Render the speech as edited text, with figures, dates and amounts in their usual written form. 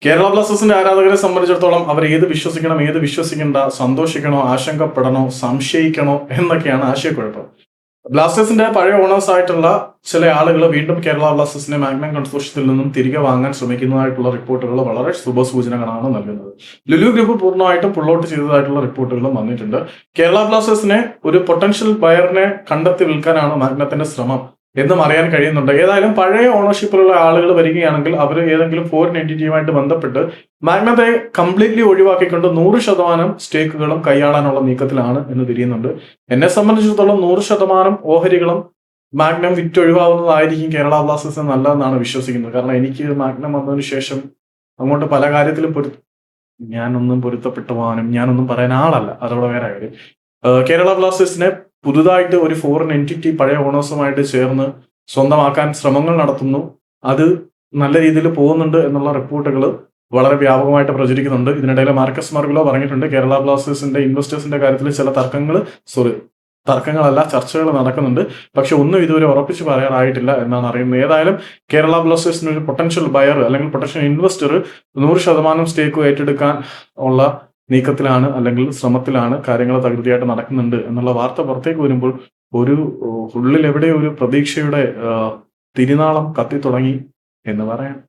കേരള ബ്ലാസ്റ്റേഴ്സിന്റെ ആരാധകരെ സംബന്ധിച്ചിടത്തോളം അവർ ഏത് വിശ്വസിക്കണം, ഏത് വിശ്വസിക്കണ്ട, സന്തോഷിക്കണോ, ആശങ്കപ്പെടണോ, സംശയിക്കണോ എന്നൊക്കെയാണ് ആശയക്കുഴപ്പം. ബ്ലാസ്റ്റേഴ്സിന്റെ പഴയ ഓണേഴ്സ് ആയിട്ടുള്ള ചില ആളുകൾ വീണ്ടും കേരള ബ്ലാസ്റ്റേഴ്സിനെ മാഗ്നം കൺസോർഷ്യത്തിൽ നിന്നും തിരികെ വാങ്ങാൻ ശ്രമിക്കുന്നതായിട്ടുള്ള റിപ്പോർട്ടുകൾ വളരെ ശുഭസൂചനകളാണ് നൽകുന്നത്. ലുലു ഗ്രൂപ്പ് പൂർണ്ണമായിട്ടും പുൾ ഔട്ട് ചെയ്തതായിട്ടുള്ള റിപ്പോർട്ടുകളും വന്നിട്ടുണ്ട്. കേരള ബ്ലാസ്റ്റേഴ്സിനെ ഒരു പൊട്ടൻഷ്യൽ ബയറിനെ കണ്ടെത്തി വിൽക്കാനാണ് മാഗ്നത്തിന്റെ ശ്രമം എന്നും അറിയാൻ കഴിയുന്നുണ്ട്. ഏതായാലും പഴയ ഓണർഷിപ്പിലുള്ള ആളുകൾ വരികയാണെങ്കിൽ അവർ ഏതെങ്കിലും ഫോറിൻ എൻറ്റിറ്റിയുമായിട്ട് ബന്ധപ്പെട്ട് മാഗ്നത്തെ കംപ്ലീറ്റ്ലി ഒഴിവാക്കിക്കൊണ്ട് 100% സ്റ്റേക്കുകളും കൈയാളാനുള്ള നീക്കത്തിലാണ് എന്ന് തിരിയുന്നുണ്ട്. എന്നെ സംബന്ധിച്ചിടത്തോളം 100% ഓഹരികളും മാഗ്നം വിറ്റൊഴിവാകുന്നതായിരിക്കും കേരള ബ്ലാസ്റ്റേഴ്സിന് നല്ലതെന്നാണ് വിശ്വസിക്കുന്നത്. കാരണം എനിക്ക് മാഗ്നം വന്നതിന് ശേഷം അങ്ങോട്ട് പല കാര്യത്തിലും ഞാനൊന്നും പൊരുത്തപ്പെട്ടു പോകാനും ഞാനൊന്നും പറയാൻ ആളല്ല, അതോടെ വേറെ കാര്യം. കേരള ബ്ലാസ്റ്റേഴ്സിനെ പുതുതായിട്ട് ഒരു ഫോറിൻ എൻറ്റിറ്റി പഴയ ഓണേഴ്സുമായിട്ട് ചേർന്ന് സ്വന്തമാക്കാൻ ശ്രമങ്ങൾ നടത്തുന്നു. അത് നല്ല രീതിയിൽ പോകുന്നുണ്ട് എന്നുള്ള റിപ്പോർട്ടുകൾ വളരെ വ്യാപകമായിട്ട് പ്രചരിക്കുന്നുണ്ട്. ഇതിനിടയിൽ മാർക്കസ് മാർഗുലോ പറഞ്ഞിട്ടുണ്ട് കേരള ബ്ലാസ്റ്റേഴ്സിന്റെ ഇൻവെസ്റ്റേഴ്സിന്റെ കാര്യത്തിൽ ചില തർക്കങ്ങളല്ല, ചർച്ചകൾ നടക്കുന്നുണ്ട്. പക്ഷെ ഒന്നും ഇതുവരെ ഉറപ്പിച്ച് പറയാറായിട്ടില്ല എന്നാണ് അറിയുന്നത്. ഏതായാലും കേരള ബ്ലാസ്റ്റേഴ്സിന് ഒരു പൊട്ടൻഷ്യൽ ബയർ അല്ലെങ്കിൽ പൊട്ടൻഷ്യൽ ഇൻവെസ്റ്റർ 100% സ്റ്റേക്ക് ഏറ്റെടുക്കാൻ ഉള്ള നീക്കത്തിലാണ് അല്ലെങ്കിൽ ശ്രമത്തിലാണ്, കാര്യങ്ങൾ തകൃതിയായിട്ട് നടക്കുന്നുണ്ട് എന്നുള്ള വാർത്ത പുറത്തേക്ക് വരുമ്പോൾ ഒരു ഉള്ളിൽ എവിടെ ഒരു പ്രതീക്ഷയുടെ തിരിനാളം കത്തി തുടങ്ങി എന്ന് പറയാം.